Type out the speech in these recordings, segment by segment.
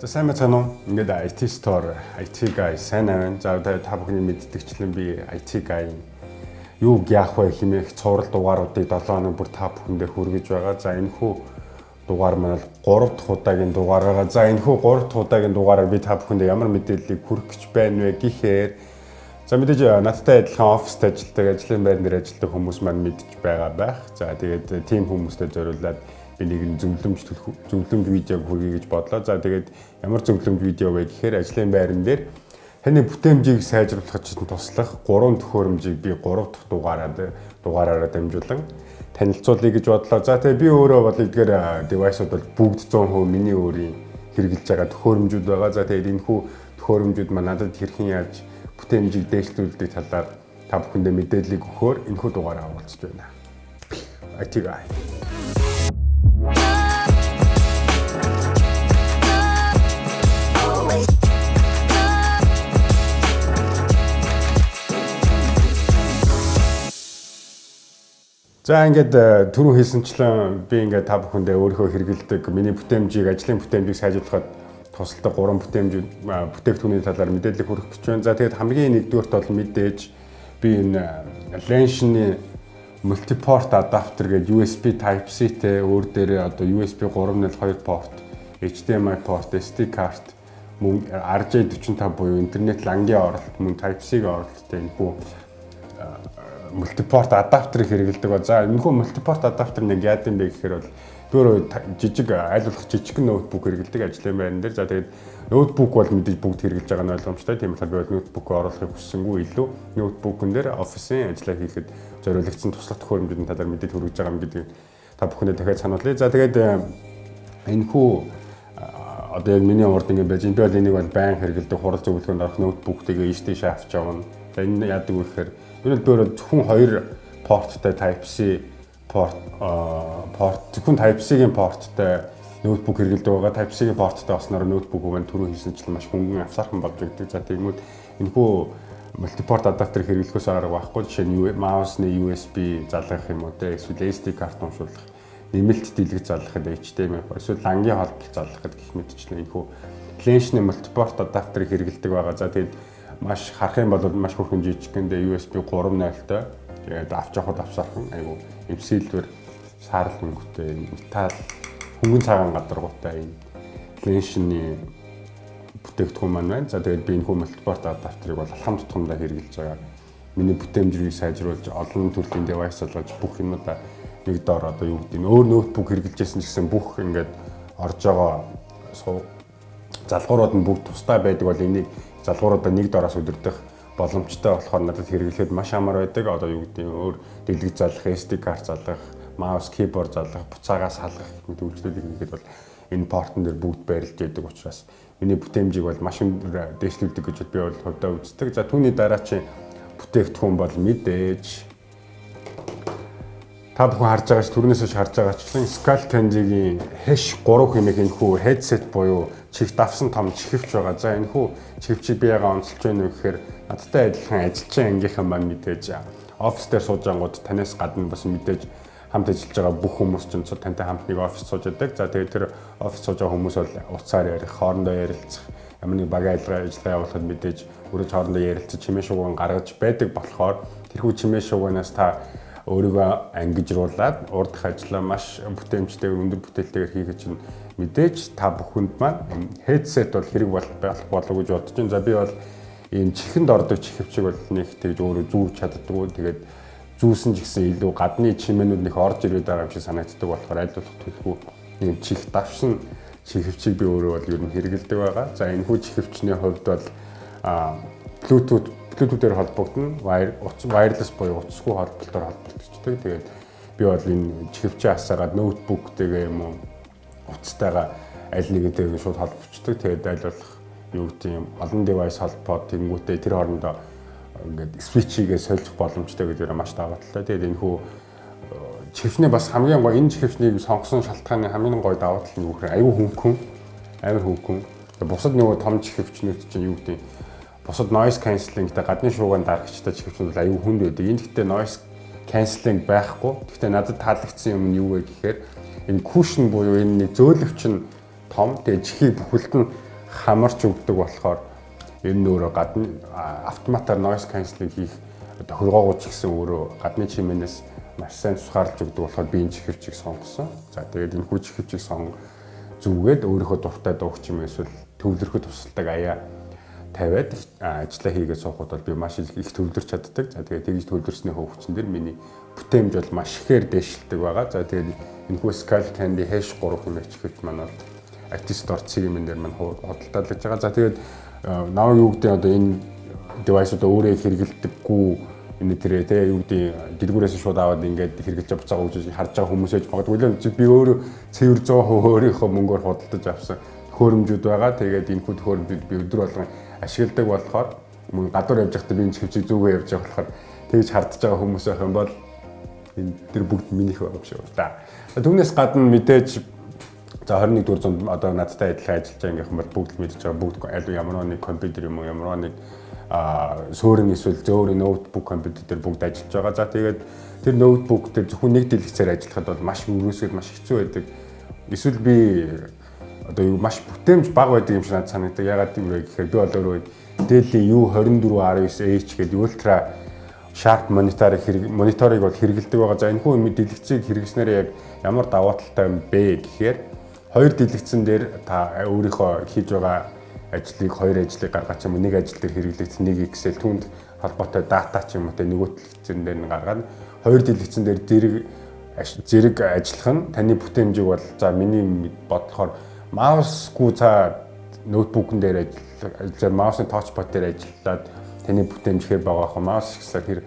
Сайн байна уу? Ингээд IT store, IT guy сайн байна. За та бүхний мэддэгчлэн би IT guy юу яах вэ хэмээх цуврал дугааруудыг 7 хоног бүр та бүхэн дээр хүргэж байгаа. За энэхүү дугаар маань 3 дахь удаагийн дугаар байгаа. За энэхүү 3 дахь удаагийн дугаараар би та бүхэнд ямар мэдээллийг хүргэх гэж байна вэ гэхээр за мэдээж надтай адилхан оффист ажилладаг, ажлын байр дээр ажилладаг хүмүүс маань мэдж байгаа байх. За тэгээд team хүмүүстэй зориулаад би нэг зөвлөмж видеог хүргэе гэж бодлоо. За тэгээд ямар зөвлөмж видео вэ гэхээр ажлын байран дээр таны бүтээмжийг сайжруулахад туслах 3 төхөөрөмжийг би 3 дахь дугаараараа дамжуулан танилцуулъя гэж бодлоо. За тэгээд би өөрөө бол эдгээр девайсууд бол бүгд 100% миний өөрийн хэрэгжилж байгаа төхөөрөмжүүд байгаа. За тэгээд энэхүү төхөөрөмжүүд маань надад хэрхэн яаж бүтээмжийг дээшлүүлдэг талаар та бүхэндээ мэдээллийг өгөхөөр энэхүү дугаараа хуваалцж байна. IT guy. За ингээд түрүү хэлсэнчлэн би ингээд та бүхэндээ өөрийнхөө хэрэгэлдэг миний бүтээмжийг ажлын бүтээмжийг сайжруулахад тусалдаг 3 бүтээгдэхүүний талаар мэдээлэл хүргэх гэж байна. За тэгээд хамгийн нэгдүгээрт бол мэдээж би энэ Lension-ы multiport adapter гэдэг USB Type-C-тэй өөр дээрээ одоо USB 3.2 порт, HDMI порт, SD карт, мөн RJ45 буюу интернет лангийн оролт, мөн Type-C-ийн оролттой энэхүү multiport adapter хэрэгэлдэг ба. За энэхүү multiport adapter нэг яад юм бэ гэхээр бол би өөрөө жижиг аль болох жижигхэн ноутбук хэрэгэлдэг ажлын байран дээр. За тэгээд ноутбук бол мэдээж бүгд хэрэгжилж байгаа нь ойлгомжтой. Тийм болохоор би бол ноутбукоо оруулахыг хүссэнгүй илүү ноутбукн дээр офисын ажиллаа хийхэд зориулагдсан туслах төхөөрөмжүүдийн талаар мэдээлэл хүргэж байгаа юм гэдгийг та бүхэндээ дахиад сануулъя. За тэгээд энэхүү одоо яг миний урд ингэ байж би бол энийг бол байн хэрэгэлдэг хурал зөвлөгөөнд орох ноутбуктайгээ ийш тийш авч явна. За энэ яадаг вэ гэхээр энэ бол зөвхөн 2 порттой Type-C порт зөвхөн Type-C-ийн порттой ноутбук хэрэгэлдэг байгаа. Type-C-ийн порттой осноор ноутбук маань түрүү хийсэнчлэн маш хөнгөн авсаархан болж өгдөг. За тэгмүүд энэхүү multiport adapter хэрэглэхөөс арга байхгүй. Жишээ нь маусны USB залгах юм уу те эсвэл SD карт уншуулах, нэмэлт дэлгэж залгахад HDMI эсвэл лангийн холболт залгахад гэх мэтчлэн энэхүү Lension-ы multiport adapter хэрэглэдэг байгаа. За тэгээд маш харах юм бол маш хөрхөн жижигхэндээ USB 3.0-той тэгээд авч явахад авсаархан айгу юм сэлвэр саарл өнгөтэй металл хөнгөн цагаан гадаргуутай энэ Lension-ы бүтээгдэхүүн маань байна. За тэгээд би энэ хүү multiport adapter-ыг бол алхам тутамдаа хэрэгжилж байгаа. Миний бүтээмжийг сайжруулж олон төрлийн девайс болгож бүх юмудаа нэг доор одоо юу гэдэг нь өөр ноутбук хэрэгжилжсэн ч гэсэн бүх ингээд орж байгаа залгуурууд нь бүгд тусдаа байдаг бол энийг залгууруудаа нэг дороос өдөрдөх боломжтой болохоор надад хэрэглэхэд маш амар байдаг. Одоо юу гэдэг нь өөр дэлгэж залгах, SD карт залгах, маус, keyboard залгах, буцаагаас салгах гэх мэт үйлчлэлийг хийхэд бол энэ портон дээр бүгд байрлаж байдаг учраас миний бүтээмжийг бол маш өндөр дээшлүүлдэг гэж би бол хувьдаа үздэг. За түүний дараа чи бүтээгдэхүүн бол мэдээж та бүхэн харж байгаач түрнээс хойш харж байгаачлан ScalCandy-гийн Hash 3 хэмээх энэхүү headset буюу чихт давсан том чихвч байгаа. За энэхүү чихвчийг би яагаад онцолж байна вэ гэхээр надтай адилхан ажилчин ангийнхан маань мэдээж офис дээр сууж ангууд танаас гадна бас мэдээж хамт ажиллаж байгаа бүх хүмүүс ч тантай хамт нэг офис сууж байдаг. За тэгээд тэр офис сууж байгаа хүмүүс бол уцаар ярих, хоорондоо ярилцах, ямар нэг багийн ажиллагаа явуулахад мэдээж өөрөө хоорондоо ярилцаж чимээ шугуун гаргаж байдаг болохоор тэрхүү чимээ шугуунаас та өөрийгөө ангижруулад урд дах ажлаа маш бүтээмжтэй өндөр бүтээлтэйгээр хийхэд чинь мэдээж та бүхэнд маань headset бол хэрэг болох болов гэж бодож байна. За би бол ийм чихэнд ордог чихвчиг бол нэг тэгж өөрөө зүүж чаддаггүй. Тэгээд зүүсэн ч гэсэн илүү гадны чимээнүүд нэг орж ирээд байгаа юм шиг санагддаг болохоор аль болох төлхөө ийм чих давшин чихвчиг би өөрөө бол ер нь хэрэгэлдэг байгаа. За энэхүү чихвчний хувьд бол Bluetooth-ээр холбогдно, wireless буюу утасгүй холболтоор холбогдчихдаг. Тэгээд би бол энэ чихвчээ хасаагаад ноутбуктэйгээ юм уу утастайгаа аль нэгэнтэйгээ шууд холбогдчихдаг. Тэгээд аль болох юу гэдэг юм олон девайс холбоод тэнгүүтээ тэр хоорондоо ингээд switch-ийгээ сольж боломжтой гэдэг нь маш даваа талтай. Тэгээд энэхүү чихвчний бас хамгийн гоо энэ чихвчнийг сонгосон шалтгааны хамгийн гой даваа тал нь юу гэхээр аюу хөнгөн, амар хөнгөн. Бусад нөгөө том чихвчнүүд чинь юу гэдэг бусад noise cancelling-тэй гадны шууган дарагчтай чихвчнүүд аюу хүнд байдаг. Энэ гэхдээ noise cancelling байхгүй. Гэхдээ надад таалагдсан юм нь юу вэ гэхээр энэ cushion буюу энэ нэг зөөлөвч нь том. Тэгээ чихийг бүхэлд нь хамарч өгдөг болохоор энэ өөрөө гадна автоматар noise cancelling хийх одоо хөргоогууч гэсэн өөрөө гадны чимээнээс маш сайн тусгаарлаж өгдөг болохоор би энэ чихвчийг сонгосон. За тэгээд энэ хүү чихвчийг зүгээд өөрийнхөө дуртай дуугч юм эсвэл төвлөрөхөд тусалдаг аяа тавиад ажиллаа хийгээд суухад бол би маш их төвлөрч чаддаг. За тэгээд тэгж төвлөрсний хөвчөн дээр миний бүтээмж бол маш ихээр дээшилдэг байгаа. За тэгээд энэ хүү Skullcandy Hash 3 хэмээх чихвч маань бол Active Store цэгийн дээр маань худалдаалж байгаа. За тэгээд наваа юу гэдэг одоо энэ девайсуудаа өөрөө хэрэгэлдэггүй энэ тэрэ тэ юу гэдэг дэлгүүрээс шууд аваад ингээд хэрэглэж буцаага өгч харж байгаа хүмүүс ээж магадгүй л би өөрөө цэвэр 100% өөрийнхөө мөнгөөр худалдаж авсан төхөөрөмжүүд байгаа. Тэгээд энэ хүү төхөөрөмжүүд би өдөр болгон ашигладаг болохоор мөн гадуур явж байхдаа би энэ хөвчийг зүгөө явж байгаа болохоор тэгж хардж байгаа хүмүүс байх юм бол энэ тэр бүгд минийх байгаа юм шиг байна. Түүнээс гадна мэдээж за 21 дугаар зуунд одоо надтай адилхан ажиллаж байгаа юм бол бүгд мэдж байгаа бүгд аль ямар нэг компьютер юм уу ямар нэг суурин эсвэл зөөрийн ноутбук компьютер дээр бүгд ажиллаж байгаа. За тэгээд тэр ноутбук дээр зөвхөн нэг дэлгэцээр ажиллахад бол маш өрөөсөд маш хэцүү байдаг. Эсвэл би одоо юу маш бүтээмж бага байдаг юм шиг надад санагддаг. Ягаад гэвэл би бол өөрөө Dell U2419H гэдэг ultra sharp мониторыг бол хэрэглэдэг байгаа. За энэ хүү дэлгэцийг хэрэглэснээр яг ямар даваа талтай юм бэ гэхээр хоёр дэлгэцэн дээр та өөрийнхөө хийж байгаа ажлыг хоёр ажлыг гаргаж юм нэг ажил дээр хэрэглэгдсэн нэг Excel түүнд холбоотой дата ч юм уу те нөгөө дэлгэцэн дээр нь гаргаад хоёр дэлгэцэн дээр зэрэг ажиллах нь таны бүтээмжийг бол за миний бодлохоор маусгүй цаа ноутбукн дээр ажиллаж маусны touchpad дээр ажиллаад таны бүтээмж хэр байгаа хөө маус гэсээр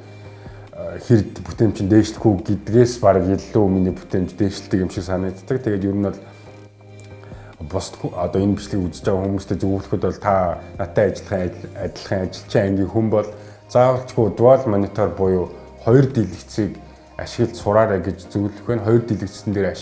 хэр бүтээмж чинь дээшлэхгүй гэдгээс баг илүү миний бүтээмж дээшлдэг юм шиг санагддаг. Тэгээд ер нь бол бос одоо энэ бичлэгийг үзэж байгаа хүмүүстэй зөвлөхөд бол та надтай адилхан ажилчин ангийн хүн бол заавалчгүй dual monitor буюу хоёр дэлгэцийг ашиглаж сураарай гэж зөвлөх байна. Хоёр дэлгэцэн дээр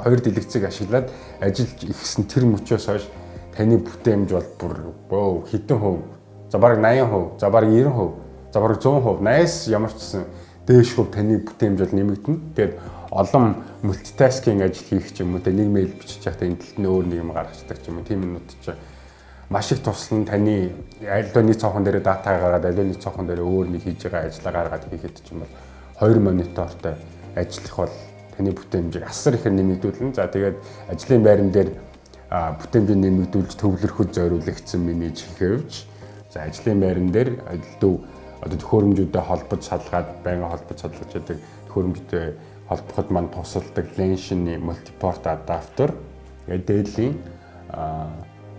хоёр дэлгэцийг ашиглаад ажиллаж ихсэн тэр мөчөөс хойш таны бүтээмж бол бүр хэдэн хувь за бараг 80%, за бараг 90%, за бараг 100%, 80 ямар ч гэсэн дээш хувь таны бүтээмж бол нэмэгдэнэ. Тэгээд олон мультитаскинг ажил хийх ч юм уу, нэг мэйл бичих байхдаа энэ талд нь өөр нэг юм гаргацдаг ч юм уу. Тийм юмнууд ч маш их туслан таны альваны цонхон дээр дата гаргаад альваны цонхон дээр өөр нэг хийж байгаа ажлаа гаргаад хийхэд ч юм бол хоёр монитортой ажиллах бол таны бүтээмжийг асар ихээр нэмэгдүүлнэ. За тэгээд ажлын байран дээр бүтээмжийг нэмэгдүүлж төвлөрөхөд зориулагдсан миний чихвч. За ажлын байран дээр ажилтнууд одоо төхөөрөмжүүдэд холбож салгаад байнга холбож салгаж байдаг төхөөрөмжтэй холбоход манд тусалдаг Lension-ийн multiport адаптер Dell-ийн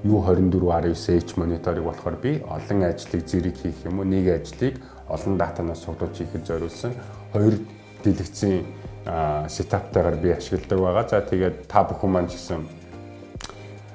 U2419H мониторыг болохоор би олон ажлыг зэрэг хийх юм уу нэг ажлыг олон датанаас цуглуулж хийхэд зориулсан хоёр дэлгэцийн сетаптайгаар би ашигладаг байгаа. За тэгээд та бүхэн маань ч гэсэн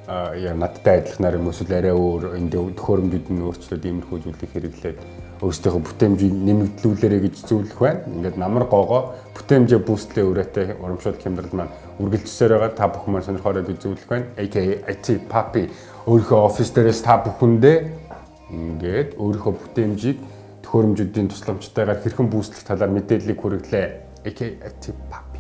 яа надтай адилханаар юм эсвэл арай өөр энэ төхөөрөмжүүд нь өөрчлөлт иймэрхүү зүйлийг хэрэглээд өөрсдийнхөө бүтээмжийг нэмэгдүүлээрэй гэж зөвлөх байна. Ингээд намар гоогоо бүтээмжээ бүүстлээ өрөөтэй урамшуул хямдрал маань үргэлжлсээр байгаа. Та бүхэн маань сонирхороо би зөвлөх байна. AKA IT Papi өөрийнхөө офис дээрээс та бүхэндээ ингээд өөрийнхөө бүтээмжийг төхөөрөмжүүдийн тусламжтайгаар хэрхэн бүүстлэх талаар мэдээллийг хүргэлээ. AKA IT Papi